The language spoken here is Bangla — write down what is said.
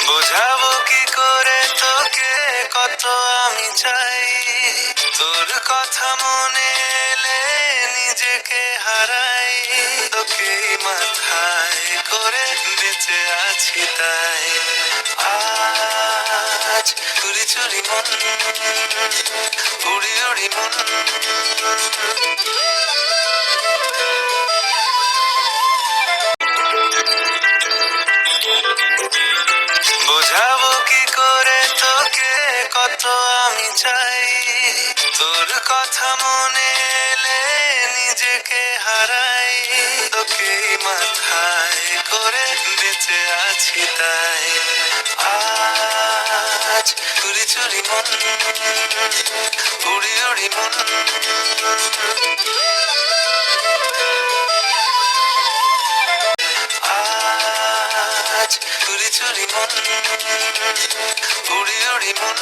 বোঝাবো কি করে তোকে কত আমি চাই, তোর কথা মনে এলে নিজেকে হারাই, তোকে মাথায় করে বেঁচে আছি তাই। আজ চুরি চুরি মন, উড়ি উড়ি মন, বোঝাবো কি করে তোকে কত আমি চাই, তোর কথা মনে এলে নিজেকে হারাই, তোকে মাথায় করে বেঁচে আছি তাই। আজ চুরি চুরি মন, উড়ি উড়ি মন, আজ চুরি চুরি মন, উড়ি উড়ি মন।